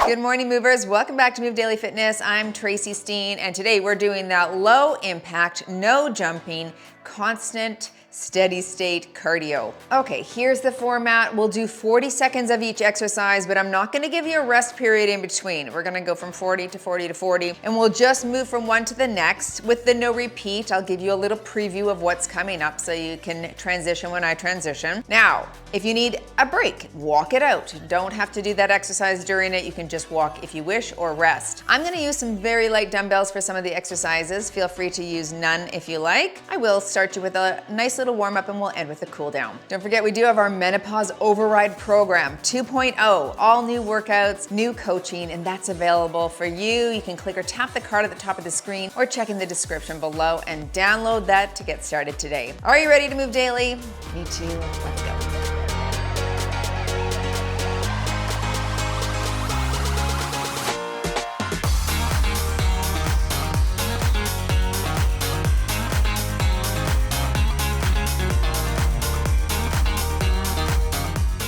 Good morning, movers. Welcome back to Move Daily Fitness. I'm Tracy Steen, and today we're doing that low impact, no jumping, constant, steady state cardio. Okay, here's the format. We'll do 40 seconds of each exercise, but I'm not gonna give you a rest period in between. We're gonna go from 40 to 40 to 40, and we'll just move from one to the next. With the no repeat, I'll give you a little preview of what's coming up so you can transition when I transition. Now, if you need a break, walk it out. Don't have to do that exercise during it. You can just walk if you wish or rest. I'm gonna use some very light dumbbells for some of the exercises. Feel free to use none if you like. I will start you with a nice little warm up and we'll end with a cool down. Don't forget, we do have our Menopause Override Program 2.0, all new workouts, new coaching, and that's available for you. You can click or tap the card at the top of the screen or check in the description below and download that to get started today. Are you ready to move daily? Me too, let's go.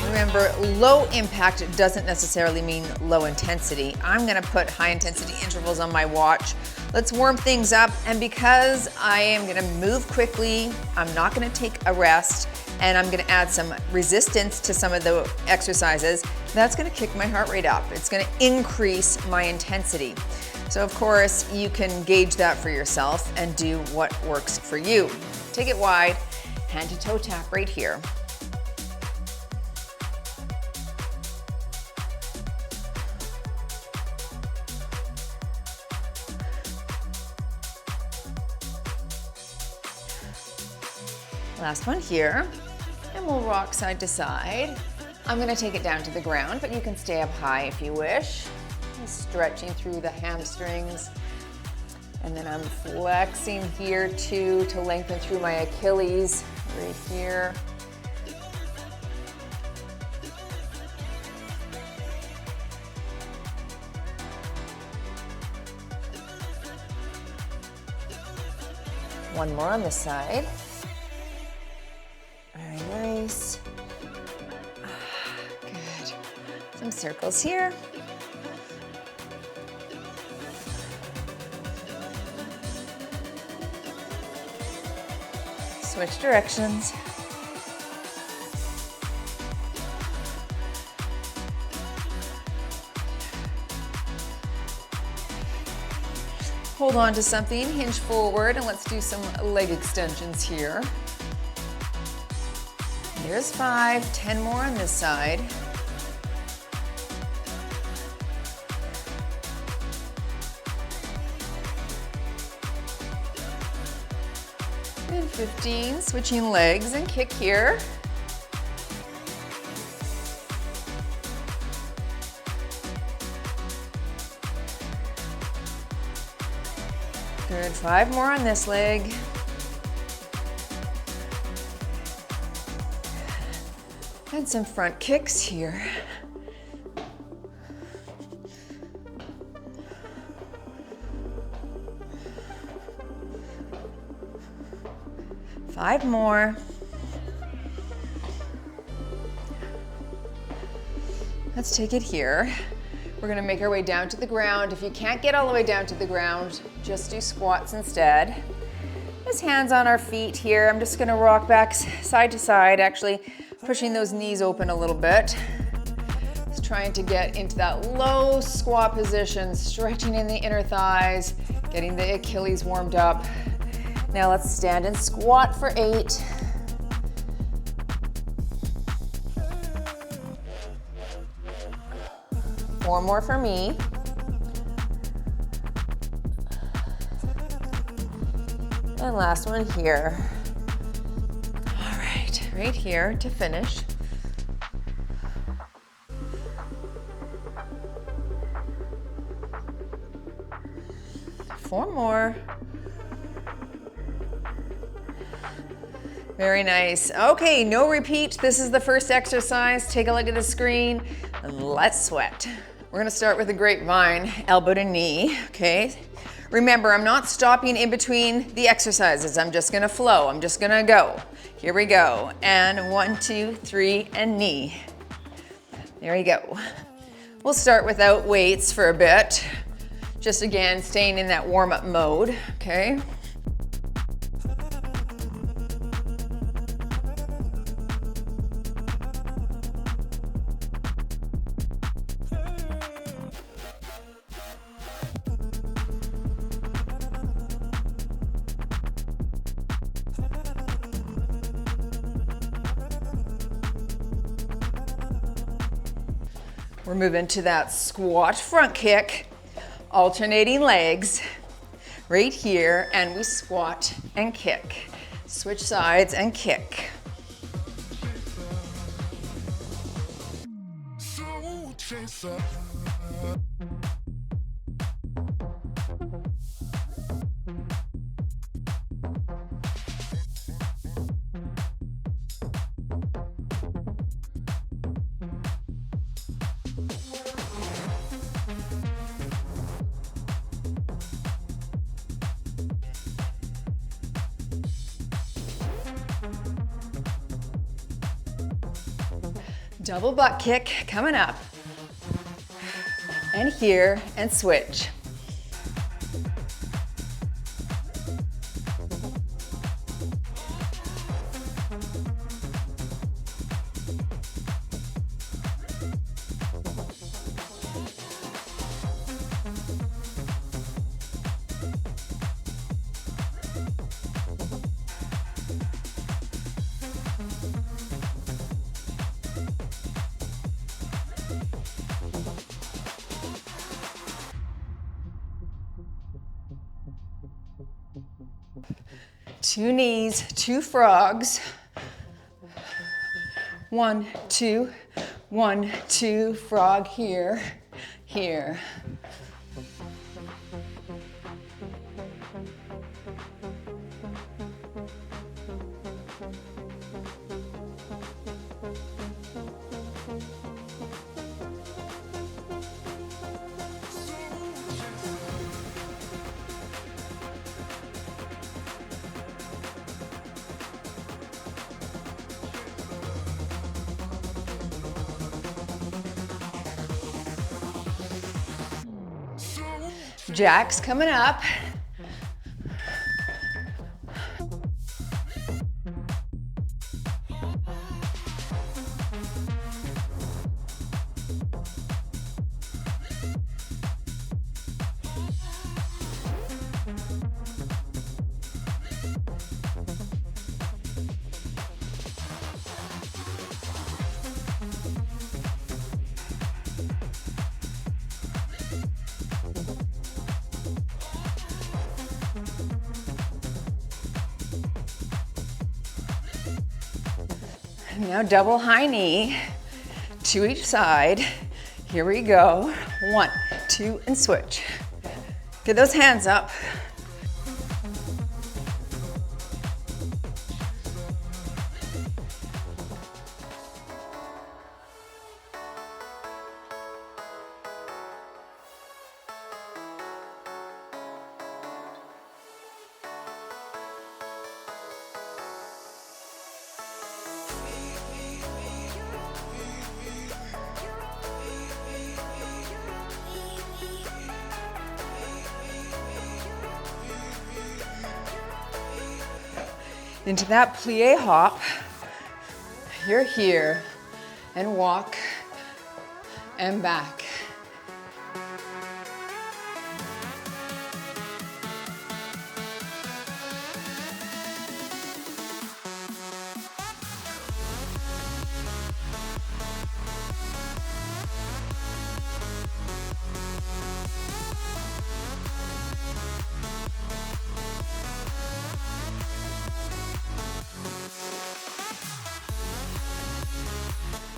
Remember, low impact doesn't necessarily mean low intensity. I'm gonna put high intensity intervals on my watch. Let's warm things up, and because I am gonna move quickly, I'm not gonna take a rest, and I'm gonna add some resistance to some of the exercises, that's gonna kick my heart rate up. It's gonna increase my intensity. So of course, you can gauge that for yourself and do what works for you. Take it wide, hand to toe tap right here. Last one here, and we'll rock side to side. I'm gonna take it down to the ground, but you can stay up high if you wish. I'm stretching through the hamstrings, and then I'm flexing here too to lengthen through my Achilles right here. One more on this side. Very nice. Good. Some circles here. Switch directions. Hold on to something, hinge forward, and let's do some leg extensions here. There's 5, 10 more on this side. And 15, switching legs and kick here. Good, 5 more on this leg. And some front kicks here. Five more. Let's take it here. We're gonna make our way down to the ground. If you can't get all the way down to the ground, just do squats instead. Just hands on our feet here. I'm just gonna rock back side to side, actually pushing those knees open a little bit. Just trying to get into that low squat position, stretching in the inner thighs, getting the Achilles warmed up. Now let's stand and squat for 8. Four more for me. And last one here. All right, right here to finish. Four more. Very nice. Okay, no repeat. This is the first exercise. Take a look at the screen and let's sweat. We're gonna start with a grapevine, elbow to knee, okay? Remember, I'm not stopping in between the exercises. I'm just gonna flow, I'm just gonna go. Here we go. And 1, 2, 3, and knee. There we go. We'll start without weights for a bit. Just again, staying in that warm-up mode, okay? We're moving to that squat front kick, alternating legs right here, and we squat and kick. Switch sides and kick. Double butt kick coming up. And here, and switch. Two knees, two frogs. 1, 2, 1, 2, frog here, here. Jacks coming up. Now double high knee to each side. Here we go. 1, 2, and switch. Get those hands up. Into that plie hop. You're here, and walk, and back.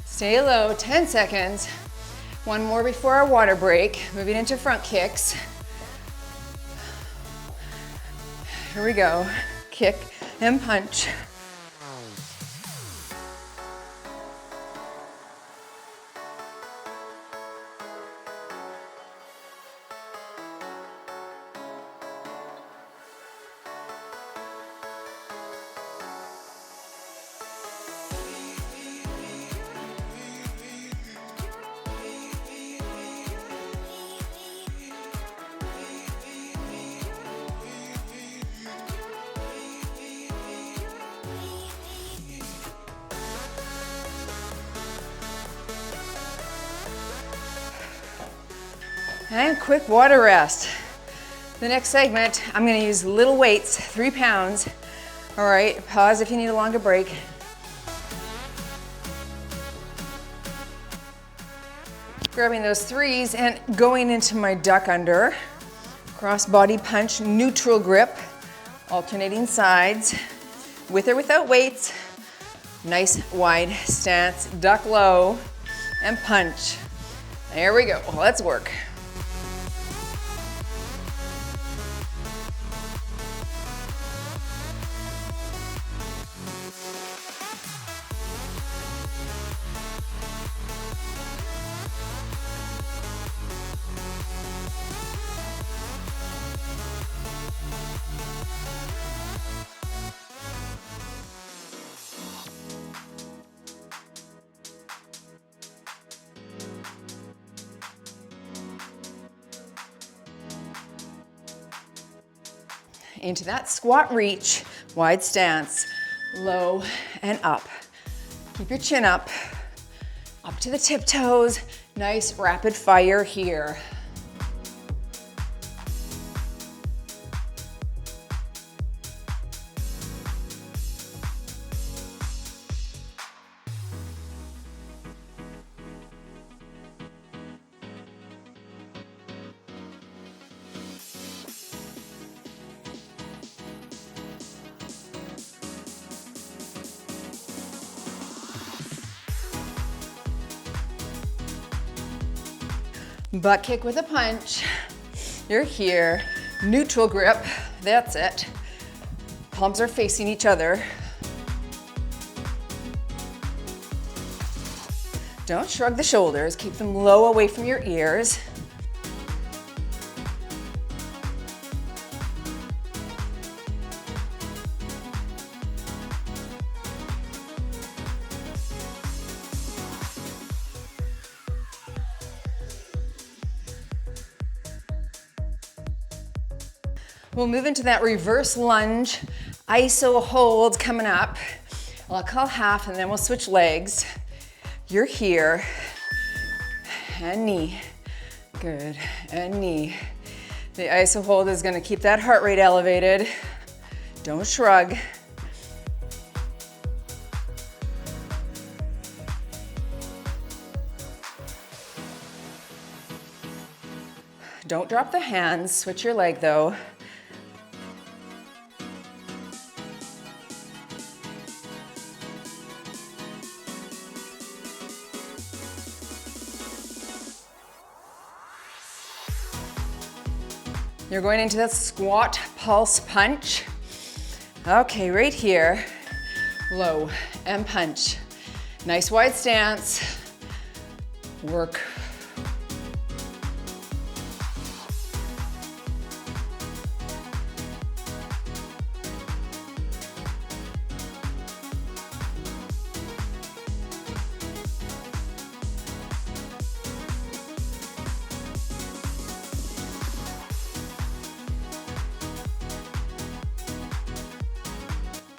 Stay low, 10 seconds. One more before our water break. Moving into front kicks. Here we go. Kick and punch. And quick water rest. The next segment, I'm gonna use little weights, 3 pounds. All right, pause if you need a longer break. Grabbing those 3s and going into my duck under. Cross body punch, neutral grip, alternating sides, with or without weights. Nice wide stance, duck low, and punch. There we go, let's work. Into that squat reach, wide stance, low and up. Keep your chin up to the tiptoes. Nice rapid fire here. Butt kick with a punch. You're here. Neutral grip. That's it. Palms are facing each other. Don't shrug the shoulders. Keep them low away from your ears. We'll move into that reverse lunge, iso hold coming up. I'll call half and then we'll switch legs. You're here, and knee, good, and knee. The iso hold is gonna keep that heart rate elevated. Don't shrug. Don't drop the hands, switch your leg though. You're going into that squat pulse punch. Okay, right here, low and punch. Nice wide stance, work.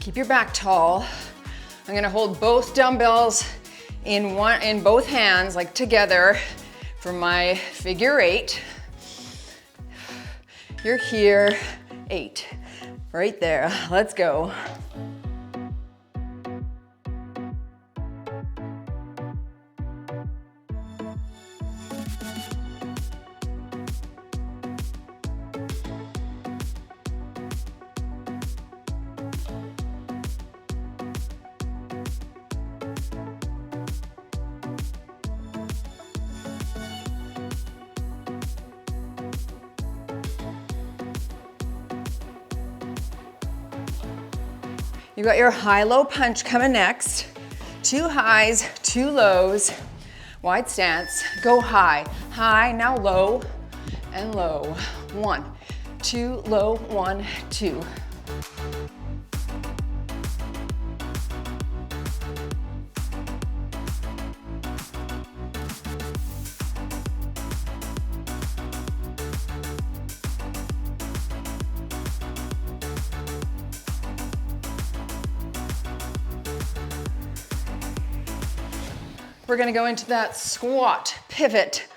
Keep your back tall. I'm gonna hold both dumbbells in both hands, like together, for my figure 8. You're here, 8. Right there, let's go. You got your high-low punch coming next. 2 highs, 2 lows. Wide stance, go high. High, now low, and low. 1, 2, low, 1, 2. We're gonna go into that squat, pivot,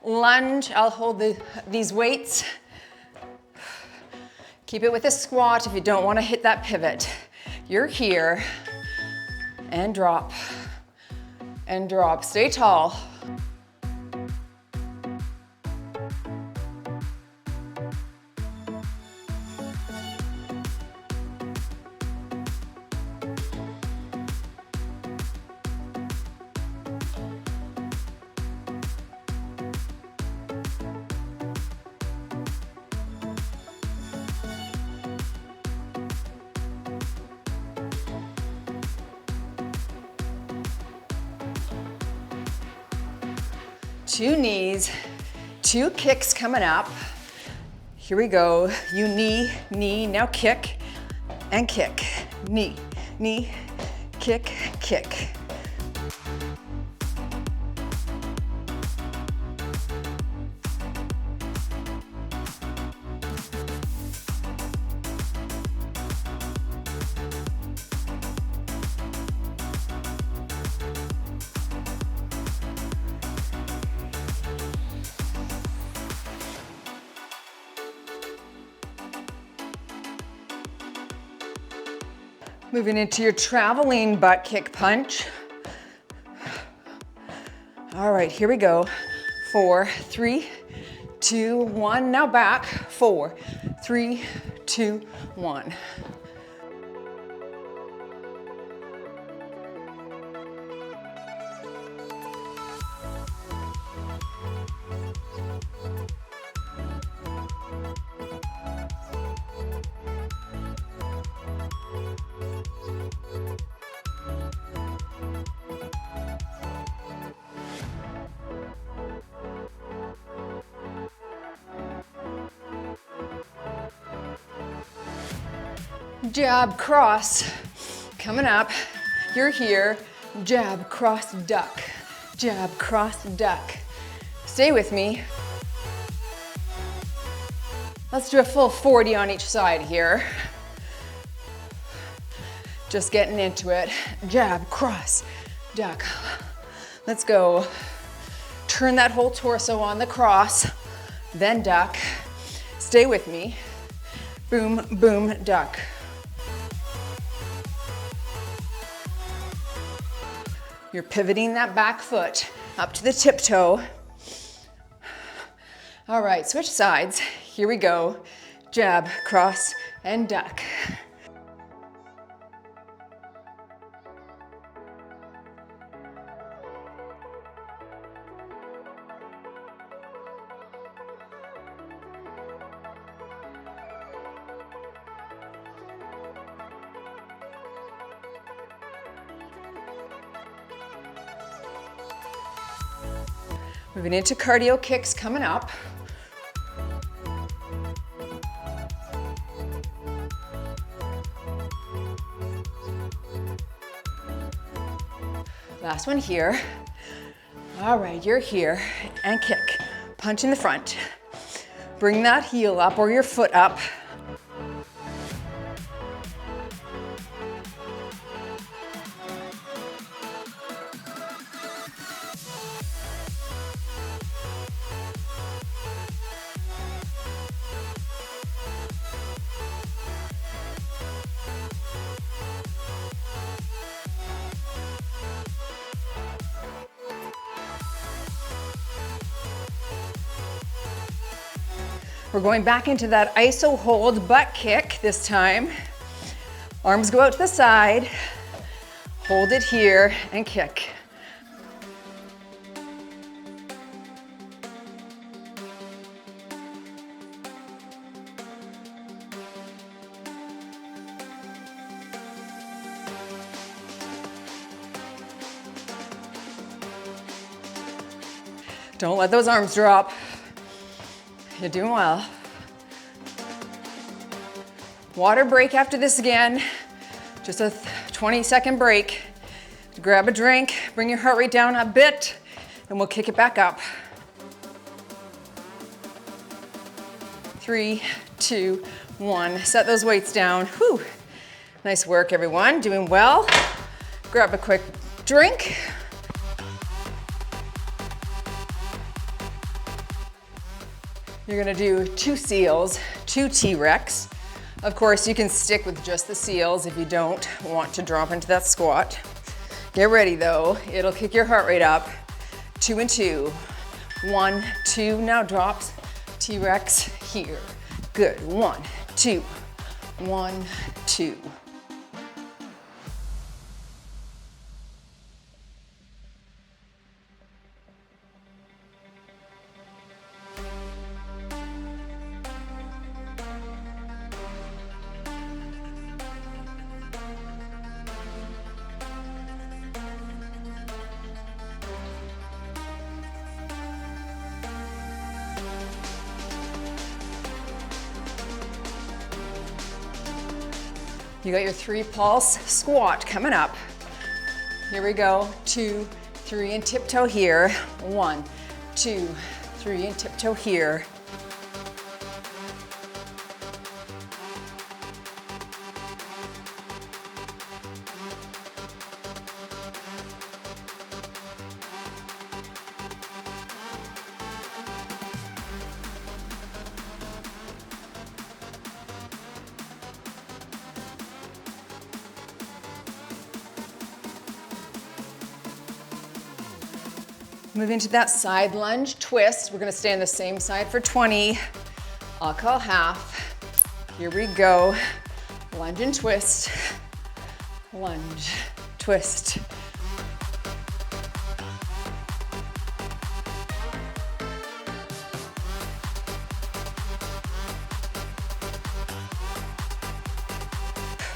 lunge. I'll hold these weights. Keep it with a squat if you don't want to hit that pivot. You're here, and drop, and drop. Stay tall. Two knees, two kicks coming up. Here we go. You knee, knee, now kick and kick. Knee, knee, kick, kick. Moving into your traveling butt kick punch. All right, here we go. 4, 3, 2, 1. Now back. 4, 3, 2, 1. Jab, cross, coming up. You're here. Jab, cross, duck. Jab, cross, duck. Stay with me. Let's do a full 40 on each side here. Just getting into it. Jab, cross, duck. Let's go. Turn that whole torso on the cross, then duck. Stay with me. Boom, boom, duck. You're pivoting that back foot up to the tiptoe. All right, switch sides. Here we go. Jab, cross, and duck. Moving into cardio kicks coming up. Last one here. All right, you're here, and kick. Punch in the front. Bring that heel up or your foot up. We're going back into that iso hold butt kick this time. Arms go out to the side. Hold it here and kick. Don't let those arms drop. You're doing well. Water break after this again. Just a 20-second break. Grab a drink, bring your heart rate down a bit, and we'll kick it back up. 3, 2, 1. Set those weights down. Whew. Nice work, everyone. Doing well. Grab a quick drink. You're gonna do 2 seals, 2 T-Rex. Of course, you can stick with just the seals if you don't want to drop into that squat. Get ready though, it'll kick your heart rate up. 2 and 2, 1, 2, now drops, T-Rex here. Good, 1, 2, 1, 2. You got your 3 pulse squat coming up. Here we go, 2, 3, and tiptoe here. 1, 2, 3, and tiptoe here. Moving to that side lunge twist. We're gonna stay on the same side for 20. I'll call half. Here we go. Lunge and twist. Lunge, twist.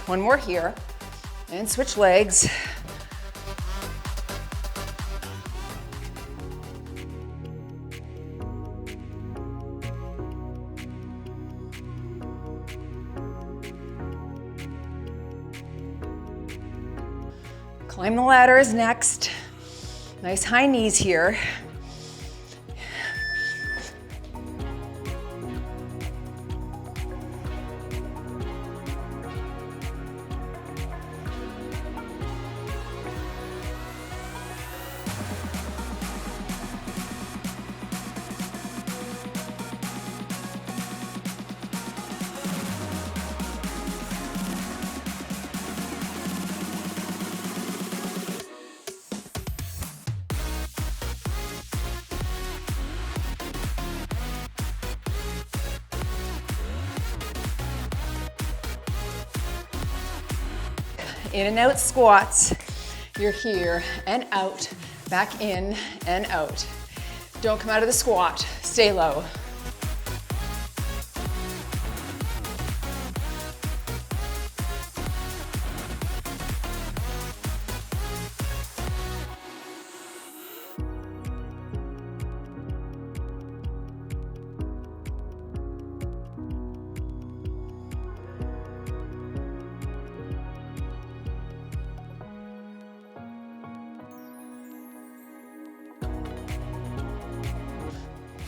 One more here. And switch legs. Climb the ladders next. Nice high knees here. In and out squats. You're here and out, back in and out. Don't come out of the squat, stay low.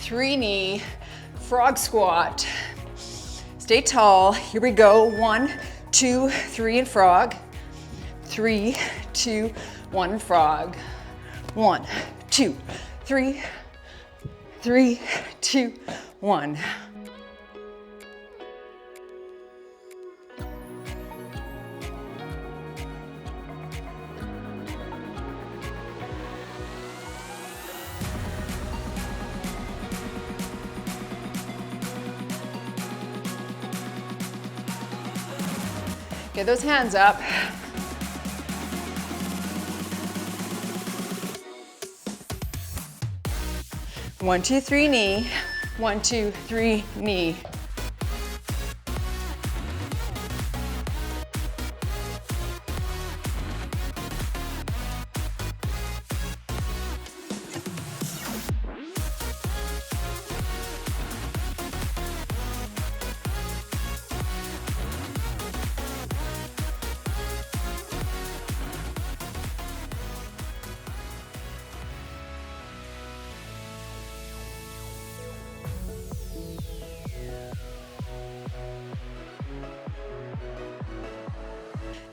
Three knee, frog squat. Stay tall, here we go. 1, 2, 3 and frog. 3, 2, 1 and frog. 1, 2, 3, 3, 2, 1. Get those hands up. One, two, three, knee. 1, 2, 3, knee.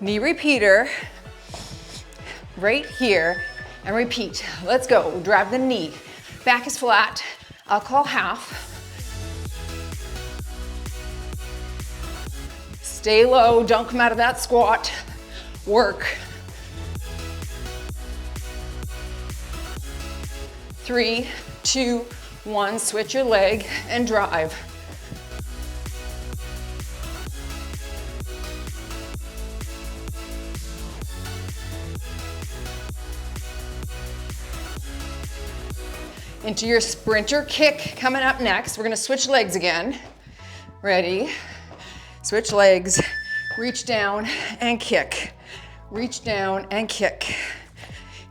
Knee repeater, right here, and repeat. Let's go, drive the knee. Back is flat, I'll call half. Stay low, don't come out of that squat. Work. 3, 2, 1, switch your leg and drive. Into your sprinter kick coming up next. We're gonna switch legs again. Ready? Switch legs, reach down and kick. Reach down and kick.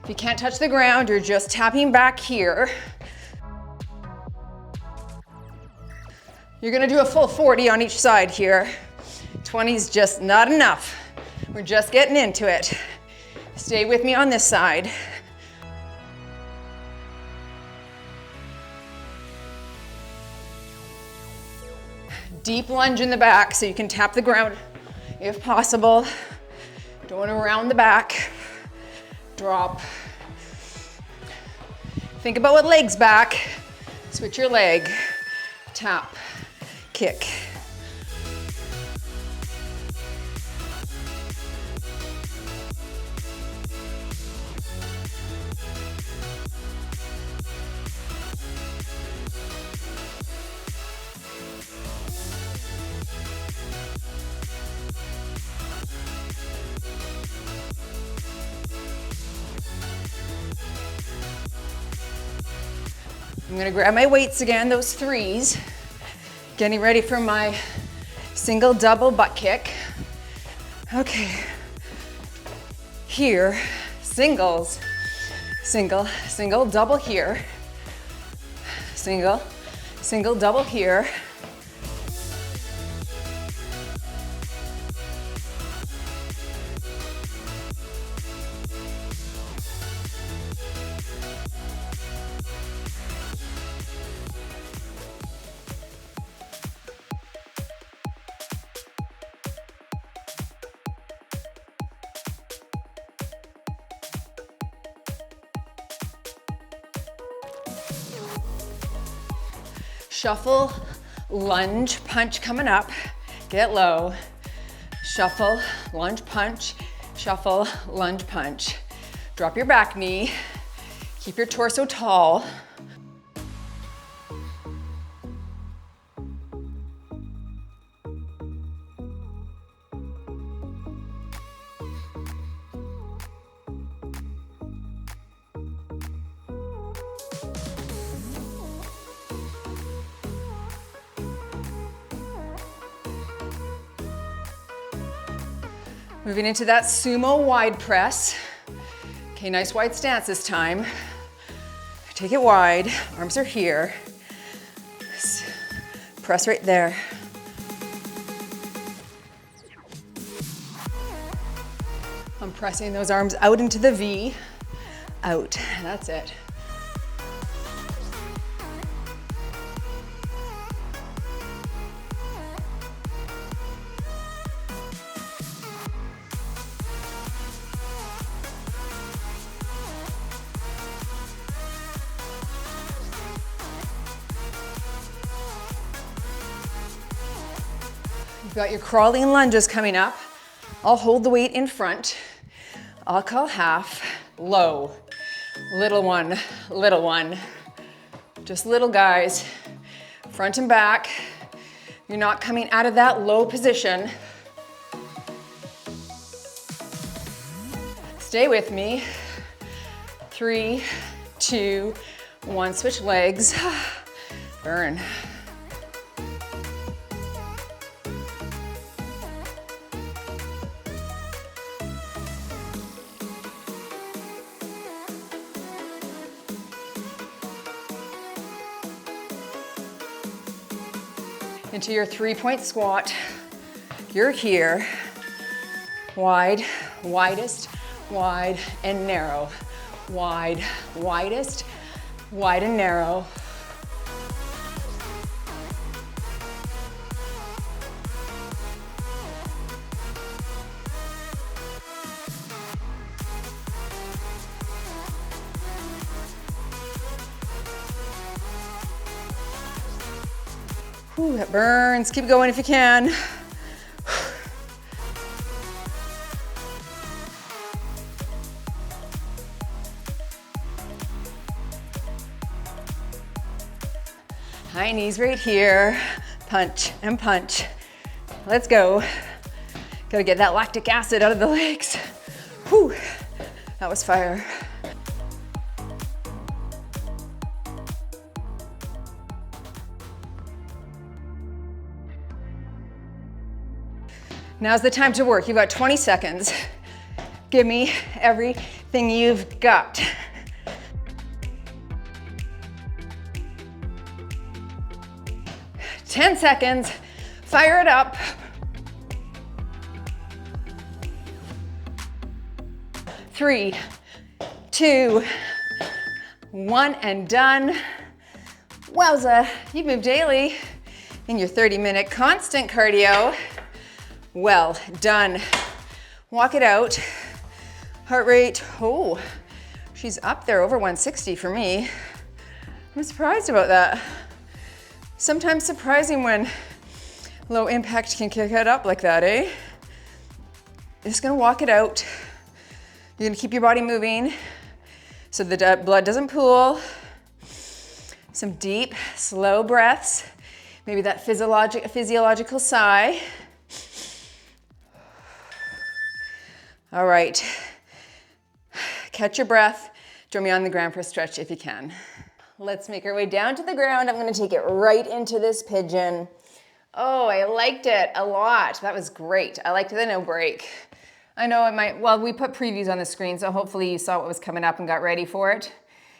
If you can't touch the ground, you're just tapping back here. You're gonna do a full 40 on each side here. 20 is just not enough. We're just getting into it. Stay with me on this side. Deep lunge in the back so you can tap the ground if possible. Going around the back. Drop. Think about what leg's back. Switch your leg. Tap. Kick. I'm gonna grab my weights again, those 3s. Getting ready for my single double butt kick. Okay. Here, singles. Single, single, double here. Single, single, double here. Shuffle, lunge, punch coming up. Get low. Shuffle, lunge, punch. Shuffle, lunge, punch. Drop your back knee. Keep your torso tall. Moving into that sumo wide press. Okay, nice wide stance this time. Take it wide, arms are here. Press right there. I'm pressing those arms out into the V. Out, that's it. You've got your crawling lunges coming up. I'll hold the weight in front. I'll call half, low, little one, little one. Just little guys, front and back. You're not coming out of that low position. Stay with me. 3, 2, 1, switch legs. Burn. Into your 3-point squat. You're here. Wide, widest, wide and narrow. Wide, widest, wide and narrow. Ooh, that burns. Keep going if you can. my knees right here. Punch and punch. Let's go. Gotta get that lactic acid out of the legs. Whew, that was fire. Now's the time to work. You've got 20 seconds. Give me everything you've got. Ten seconds. Fire it up. 3, 2, 1, and done. Wowza, you've moved daily in your 30-minute constant cardio. Well done. Walk it out. Heart rate, oh, she's up there over 160 for me. I'm surprised about that. Sometimes surprising when low impact can kick it up like that, eh? Just gonna walk it out. You're gonna keep your body moving so the blood doesn't pool. Some deep, slow breaths. Maybe that physiological sigh. All right, catch your breath. Join me on the ground for a stretch if you can. Let's make our way down to the ground. I'm gonna take it right into this pigeon. Oh, I liked it a lot. That was great. I liked the no break. I know it might, well, we put previews on the screen, so hopefully you saw what was coming up and got ready for it.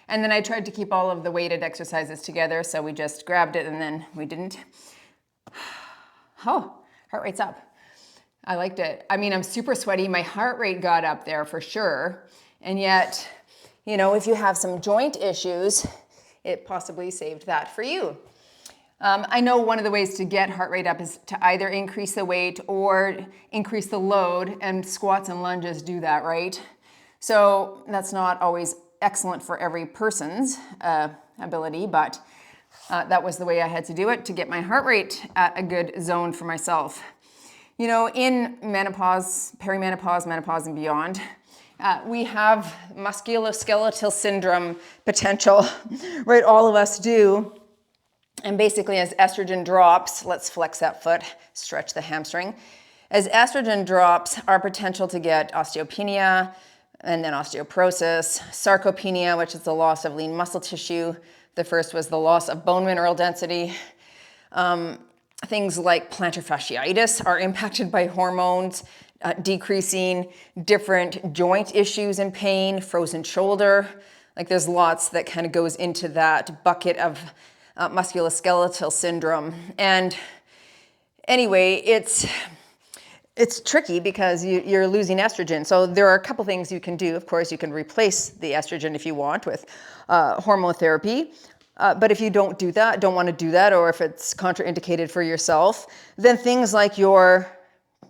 And then I tried to keep all of the weighted exercises together, so we just grabbed it and then we didn't. Oh, heart rate's up. I liked it. I mean, I'm super sweaty. My heart rate got up there for sure. And yet, you know, if you have some joint issues, it possibly saved that for you. I know one of the ways to get heart rate up is to either increase the weight or increase the load, and squats and lunges do that, right? So that's not always excellent for every person's ability, but that was the way I had to do it to get my heart rate at a good zone for myself. You know, in menopause, perimenopause, menopause, and beyond, we have musculoskeletal syndrome potential, right? All of us do. And basically, as estrogen drops, let's flex that foot, stretch the hamstring. As estrogen drops, our potential to get osteopenia, and then osteoporosis, sarcopenia, which is the loss of lean muscle tissue. The first was the loss of bone mineral density. Things like plantar fasciitis are impacted by hormones, decreasing different joint issues and pain, frozen shoulder. Like there's lots that kind of goes into that bucket of musculoskeletal syndrome. And anyway, it's tricky because you're losing estrogen. So there are a couple things you can do. Of course, you can replace the estrogen if you want with hormone therapy. But if you don't want to do that, or if it's contraindicated for yourself, then things like your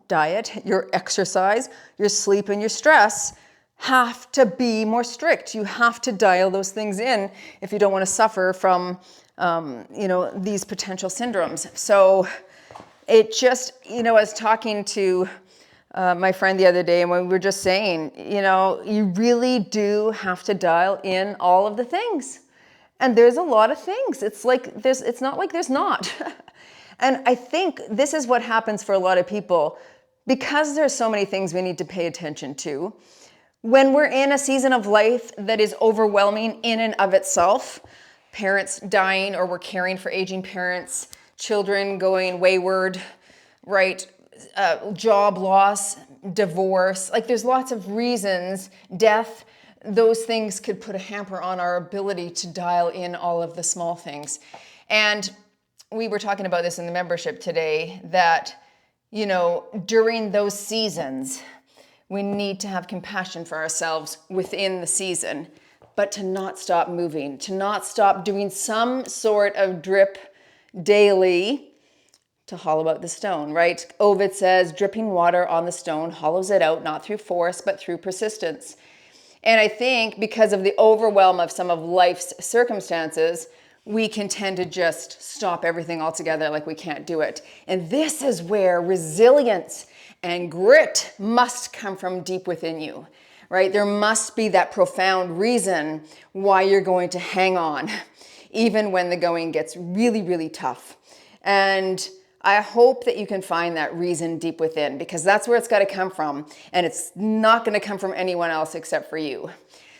diet, your exercise, your sleep, and your stress have to be more strict. You have to dial those things in if you don't want to suffer from, these potential syndromes. So it just, I was talking to my friend the other day, and we were just saying, you really do have to dial in all of the things. And there's a lot of things. It's not like there's not. And I think this is what happens for a lot of people because there's so many things we need to pay attention to. When we're in a season of life that is overwhelming in and of itself, parents dying or we're caring for aging parents, children going wayward, right? Job loss, divorce, like there's lots of reasons, death, those things could put a hamper on our ability to dial in all of the small things. And we were talking about this in the membership today, that, during those seasons, we need to have compassion for ourselves within the season, but to not stop moving, to not stop doing some sort of drip daily to hollow out the stone, right? Ovid says, dripping water on the stone hollows it out, not through force, but through persistence. And I think because of the overwhelm of some of life's circumstances, we can tend to just stop everything altogether, like we can't do it. And this is where resilience and grit must come from deep within you, right? There must be that profound reason why you're going to hang on. even when the going gets really, really tough. And I hope that you can find that reason deep within, because that's where it's got to come from. And it's not going to come from anyone else except for you.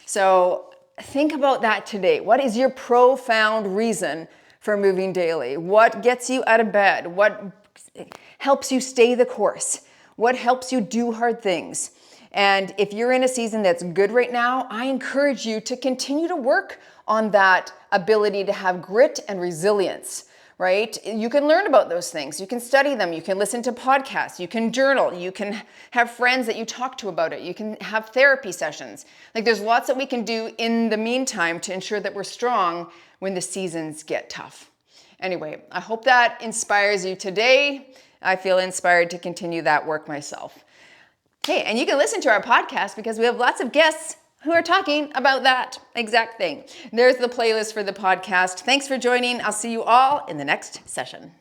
So think about that today. What is your profound reason for moving daily? What gets you out of bed? What helps you stay the course? What helps you do hard things? And if you're in a season that's good right now, I encourage you to continue to work on that ability to have grit and resilience, right? You can learn about those things. You can study them. You can listen to podcasts. You can journal. You can have friends that you talk to about it. You can have therapy sessions. Like, there's lots that we can do in the meantime to ensure that we're strong when the seasons get tough. Anyway, I hope that inspires you today. I feel inspired to continue that work myself. Hey, and you can listen to our podcast because we have lots of guests who are talking about that exact thing. There's the playlist for the podcast. Thanks for joining. I'll see you all in the next session.